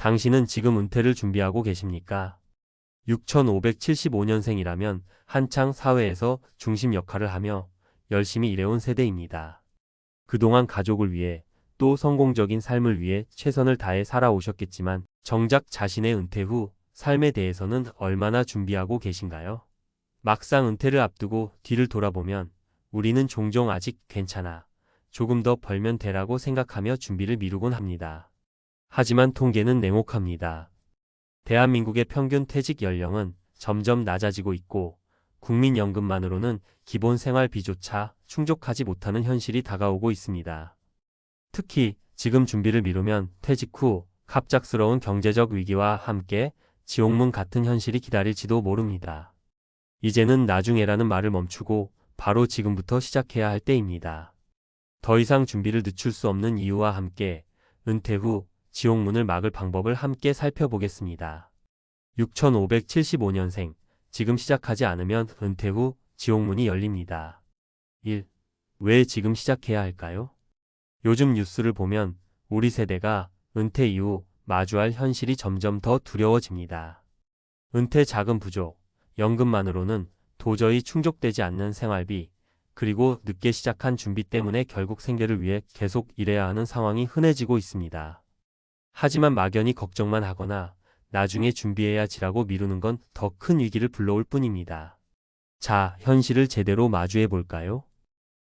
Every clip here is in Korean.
당신은 지금 은퇴를 준비하고 계십니까? 6575년생이라면 한창 사회에서 중심 역할을 하며 열심히 일해온 세대입니다. 그동안 가족을 위해 또 성공적인 삶을 위해 최선을 다해 살아오셨겠지만 정작 자신의 은퇴 후 삶에 대해서는 얼마나 준비하고 계신가요? 막상 은퇴를 앞두고 뒤를 돌아보면 우리는 종종 아직 괜찮아, 조금 더 벌면 되라고 생각하며 준비를 미루곤 합니다. 하지만 통계는 냉혹합니다. 대한민국의 평균 퇴직 연령은 점점 낮아지고 있고 국민연금만으로는 기본 생활비조차 충족하지 못하는 현실이 다가오고 있습니다. 특히 지금 준비를 미루면 퇴직 후 갑작스러운 경제적 위기와 함께 지옥문 같은 현실이 기다릴지도 모릅니다. 이제는 나중에라는 말을 멈추고 바로 지금부터 시작해야 할 때입니다. 더 이상 준비를 늦출 수 없는 이유와 함께 은퇴 후 지옥문을 막을 방법을 함께 살펴보겠습니다. 6575년생, 지금 시작하지 않으면 은퇴 후 지옥문이 열립니다. 1. 왜 지금 시작해야 할까요? 요즘 뉴스를 보면 우리 세대가 은퇴 이후 마주할 현실이 점점 더 두려워집니다. 은퇴 자금 부족, 연금만으로는 도저히 충족되지 않는 생활비, 그리고 늦게 시작한 준비 때문에 결국 생계를 위해 계속 일해야 하는 상황이 흔해지고 있습니다. 하지만 막연히 걱정만 하거나 나중에 준비해야지라고 미루는 건 더 큰 위기를 불러올 뿐입니다. 자, 현실을 제대로 마주해 볼까요?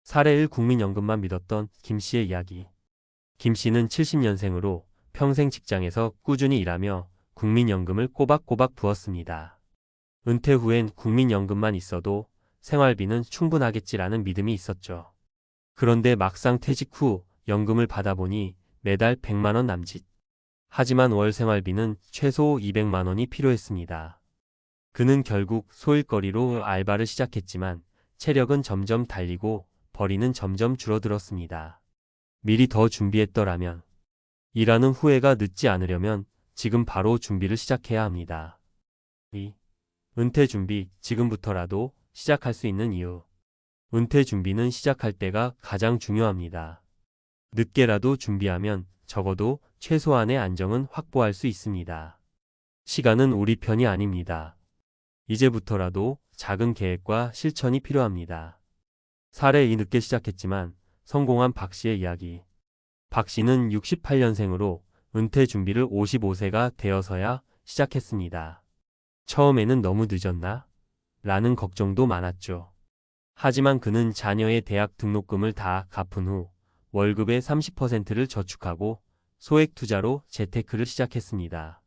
사례 1. 국민연금만 믿었던 김 씨의 이야기. 김 씨는 70년생으로 평생 직장에서 꾸준히 일하며 국민연금을 꼬박꼬박 부었습니다. 은퇴 후엔 국민연금만 있어도 생활비는 충분하겠지라는 믿음이 있었죠. 그런데 막상 퇴직 후 연금을 받아보니 매달 100만 원 남짓. 하지만 월 생활비는 최소 200만 원이 필요했습니다. 그는 결국 소일거리로 알바를 시작했지만 체력은 점점 달리고 벌이는 점점 줄어들었습니다. 미리 더 준비했더라면. 일하는 후회가 늦지 않으려면 지금 바로 준비를 시작해야 합니다. 2. 은퇴 준비, 지금부터라도 시작할 수 있는 이유. 은퇴 준비는 시작할 때가 가장 중요합니다. 늦게라도 준비하면 적어도 최소한의 안정은 확보할 수 있습니다. 시간은 우리 편이 아닙니다. 이제부터라도 작은 계획과 실천이 필요합니다. 사례 2. 늦게 시작했지만 성공한 박 씨의 이야기. 박 씨는 68년생으로 은퇴 준비를 55세가 되어서야 시작했습니다. 처음에는 너무 늦었나? 라는 걱정도 많았죠. 하지만 그는 자녀의 대학 등록금을 다 갚은 후 월급의 30%를 저축하고 소액 투자로 재테크를 시작했습니다.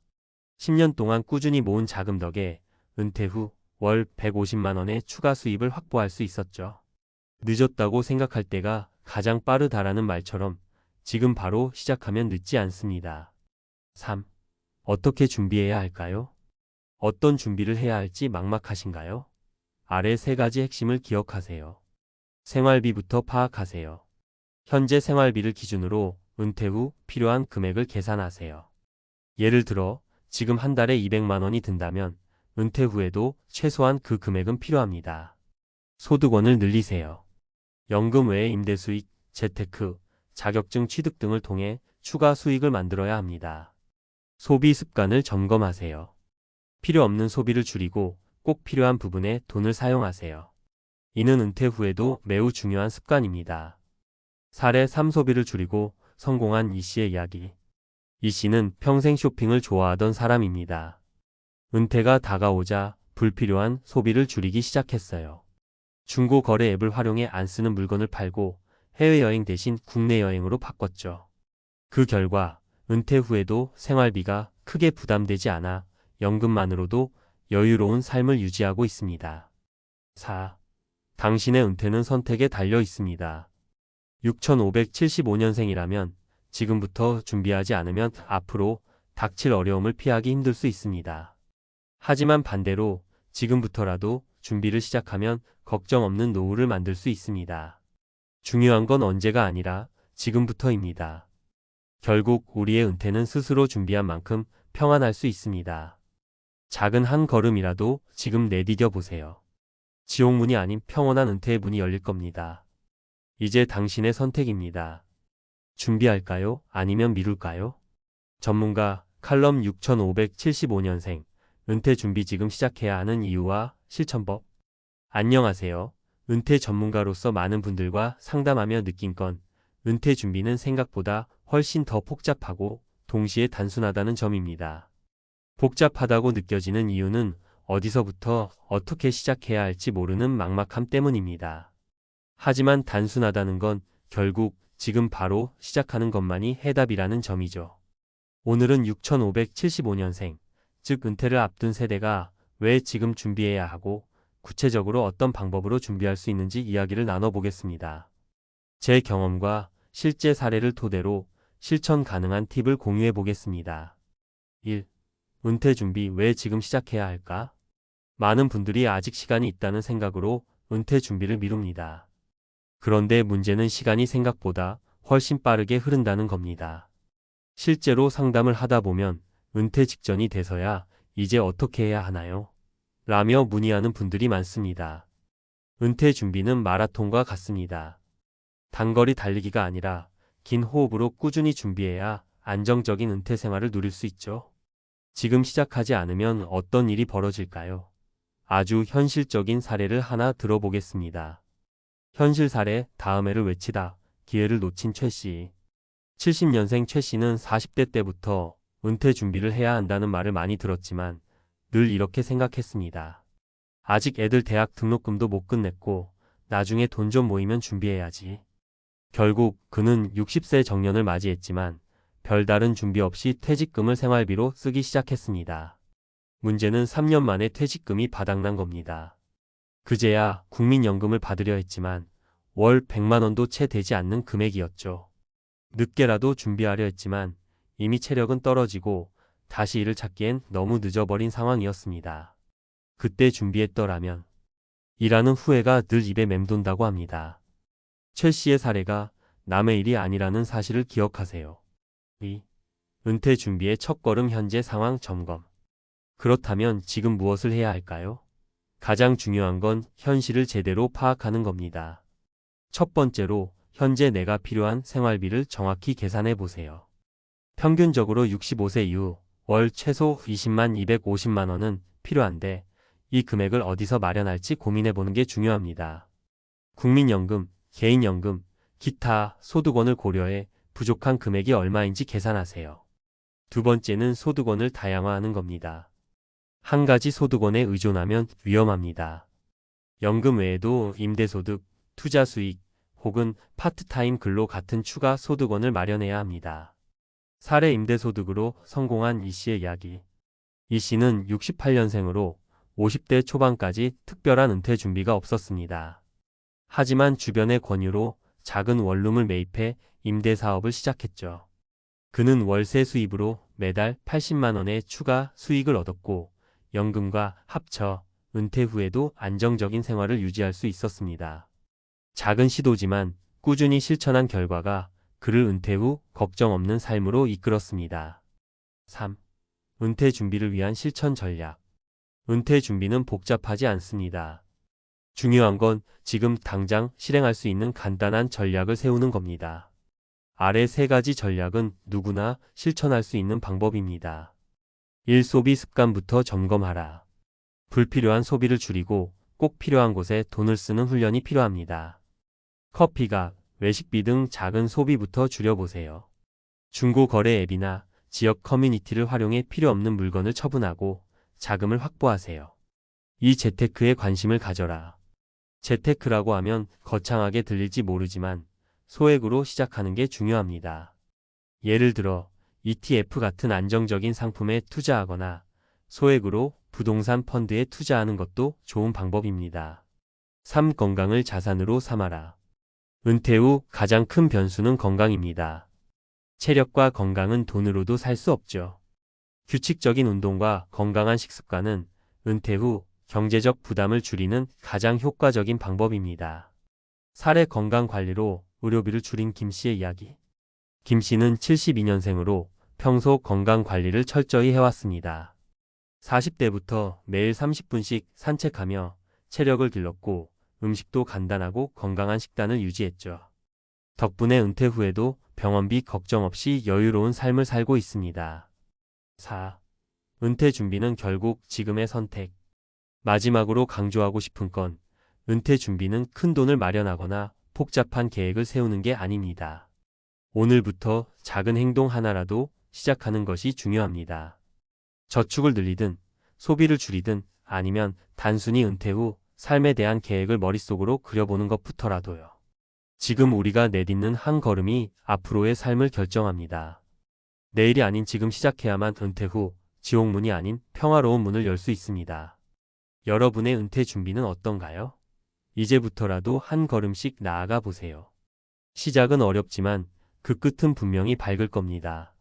10년 동안 꾸준히 모은 자금 덕에 은퇴 후 월 150만 원의 추가 수입을 확보할 수 있었죠. 늦었다고 생각할 때가 가장 빠르다라는 말처럼 지금 바로 시작하면 늦지 않습니다. 3. 어떻게 준비해야 할까요? 어떤 준비를 해야 할지 막막하신가요? 아래 3가지 핵심을 기억하세요. 생활비부터 파악하세요. 현재 생활비를 기준으로 은퇴 후 필요한 금액을 계산하세요. 예를 들어 지금 한 달에 200만 원이 든다면 은퇴 후에도 최소한 그 금액은 필요합니다. 소득원을 늘리세요. 연금 외에 임대 수익, 재테크, 자격증 취득 등을 통해 추가 수익을 만들어야 합니다. 소비 습관을 점검하세요. 필요 없는 소비를 줄이고 꼭 필요한 부분에 돈을 사용하세요. 이는 은퇴 후에도 매우 중요한 습관입니다. 사례 3. 소비를 줄이고 성공한 이 씨의 이야기. 이 씨는 평생 쇼핑을 좋아하던 사람입니다. 은퇴가 다가오자 불필요한 소비를 줄이기 시작했어요. 중고 거래 앱을 활용해 안 쓰는 물건을 팔고 해외여행 대신 국내 여행으로 바꿨죠. 그 결과 은퇴 후에도 생활비가 크게 부담되지 않아 연금만으로도 여유로운 삶을 유지하고 있습니다. 4. 당신의 은퇴는 선택에 달려 있습니다. 6575년생이라면 지금부터 준비하지 않으면 앞으로 닥칠 어려움을 피하기 힘들 수 있습니다. 하지만 반대로 지금부터라도 준비를 시작하면 걱정 없는 노후를 만들 수 있습니다. 중요한 건 언제가 아니라 지금부터입니다. 결국 우리의 은퇴는 스스로 준비한 만큼 평안할 수 있습니다. 작은 한 걸음이라도 지금 내디뎌 보세요. 지옥문이 아닌 평온한 은퇴의 문이 열릴 겁니다. 이제 당신의 선택입니다. 준비할까요? 아니면 미룰까요? 전문가 칼럼 6575년생, 은퇴 준비 지금 시작해야 하는 이유와 실천법. 안녕하세요. 은퇴 전문가로서 많은 분들과 상담하며 느낀 건 은퇴 준비는 생각보다 훨씬 더 복잡하고 동시에 단순하다는 점입니다. 복잡하다고 느껴지는 이유는 어디서부터 어떻게 시작해야 할지 모르는 막막함 때문입니다. 하지만 단순하다는 건 결국 지금 바로 시작하는 것만이 해답이라는 점이죠. 오늘은 6575년생, 즉 은퇴를 앞둔 세대가 왜 지금 준비해야 하고 구체적으로 어떤 방법으로 준비할 수 있는지 이야기를 나눠보겠습니다. 제 경험과 실제 사례를 토대로 실천 가능한 팁을 공유해 보겠습니다. 1. 은퇴 준비 왜 지금 시작해야 할까? 많은 분들이 아직 시간이 있다는 생각으로 은퇴 준비를 미룹니다. 그런데 문제는 시간이 생각보다 훨씬 빠르게 흐른다는 겁니다. 실제로 상담을 하다 보면 은퇴 직전이 돼서야 이제 어떻게 해야 하나요? 라며 문의하는 분들이 많습니다. 은퇴 준비는 마라톤과 같습니다. 단거리 달리기가 아니라 긴 호흡으로 꾸준히 준비해야 안정적인 은퇴 생활을 누릴 수 있죠. 지금 시작하지 않으면 어떤 일이 벌어질까요? 아주 현실적인 사례를 하나 들어보겠습니다. 현실 사례, 다음 해를 외치다, 기회를 놓친 최 씨. 70년생 최 씨는 40대 때부터 은퇴 준비를 해야 한다는 말을 많이 들었지만 늘 이렇게 생각했습니다. 아직 애들 대학 등록금도 못 끝냈고 나중에 돈 좀 모이면 준비해야지. 결국 그는 60세 정년을 맞이했지만 별다른 준비 없이 퇴직금을 생활비로 쓰기 시작했습니다. 문제는 3년 만에 퇴직금이 바닥난 겁니다. 그제야 국민연금을 받으려 했지만 월 100만 원도 채 되지 않는 금액이었죠. 늦게라도 준비하려 했지만 이미 체력은 떨어지고 다시 일을 찾기엔 너무 늦어버린 상황이었습니다. 그때 준비했더라면. 일하는 후회가 늘 입에 맴돈다고 합니다. 최 씨의 사례가 남의 일이 아니라는 사실을 기억하세요. 2. 은퇴 준비의 첫걸음 현재 상황 점검. 그렇다면 지금 무엇을 해야 할까요? 가장 중요한 건 현실을 제대로 파악하는 겁니다. 첫 번째로 현재 내가 필요한 생활비를 정확히 계산해 보세요. 평균적으로 65세 이후 월 최소 20만 250만 원은 필요한데 이 금액을 어디서 마련할지 고민해 보는 게 중요합니다. 국민연금, 개인연금, 기타 소득원을 고려해 부족한 금액이 얼마인지 계산하세요. 두 번째는 소득원을 다양화하는 겁니다. 한 가지 소득원에 의존하면 위험합니다. 연금 외에도 임대소득, 투자수익 혹은 파트타임 근로 같은 추가 소득원을 마련해야 합니다. 사례 임대소득으로 성공한 이 씨의 이야기. 이 씨는 68년생으로 50대 초반까지 특별한 은퇴 준비가 없었습니다. 하지만 주변의 권유로 작은 원룸을 매입해 임대사업을 시작했죠. 그는 월세 수입으로 매달 80만 원의 추가 수익을 얻었고 연금과 합쳐 은퇴 후에도 안정적인 생활을 유지할 수 있었습니다. 작은 시도지만 꾸준히 실천한 결과가 그를 은퇴 후 걱정 없는 삶으로 이끌었습니다. 3. 은퇴 준비를 위한 실천 전략. 은퇴 준비는 복잡하지 않습니다. 중요한 건 지금 당장 실행할 수 있는 간단한 전략을 세우는 겁니다. 아래 세 가지 전략은 누구나 실천할 수 있는 방법입니다. 1. 소비 습관부터 점검하라. 불필요한 소비를 줄이고 꼭 필요한 곳에 돈을 쓰는 훈련이 필요합니다. 커피값, 외식비 등 작은 소비부터 줄여보세요. 중고거래 앱이나 지역 커뮤니티를 활용해 필요 없는 물건을 처분하고 자금을 확보하세요. 2. 재테크에 관심을 가져라. 재테크라고 하면 거창하게 들릴지 모르지만 소액으로 시작하는 게 중요합니다. 예를 들어 ETF 같은 안정적인 상품에 투자하거나 소액으로 부동산 펀드에 투자하는 것도 좋은 방법입니다. 3. 건강을 자산으로 삼아라. 은퇴 후 가장 큰 변수는 건강입니다. 체력과 건강은 돈으로도 살 수 없죠. 규칙적인 운동과 건강한 식습관은 은퇴 후 경제적 부담을 줄이는 가장 효과적인 방법입니다. 사례 건강관리로 의료비를 줄인 김 씨의 이야기. 김 씨는 72년생으로 평소 건강관리를 철저히 해왔습니다. 40대부터 매일 30분씩 산책하며 체력을 길렀고 음식도 간단하고 건강한 식단을 유지했죠. 덕분에 은퇴 후에도 병원비 걱정 없이 여유로운 삶을 살고 있습니다. 4. 은퇴 준비는 결국 지금의 선택. 마지막으로 강조하고 싶은 건 은퇴 준비는 큰 돈을 마련하거나 복잡한 계획을 세우는 게 아닙니다. 오늘부터 작은 행동 하나라도 시작하는 것이 중요합니다. 저축을 늘리든 소비를 줄이든 아니면 단순히 은퇴 후 삶에 대한 계획을 머릿속으로 그려보는 것부터라도요. 지금 우리가 내딛는 한 걸음이 앞으로의 삶을 결정합니다. 내일이 아닌 지금 시작해야만 은퇴 후 지옥문이 아닌 평화로운 문을 열 수 있습니다. 여러분의 은퇴 준비는 어떤가요? 이제부터라도 한 걸음씩 나아가 보세요. 시작은 어렵지만 그 끝은 분명히 밝을 겁니다.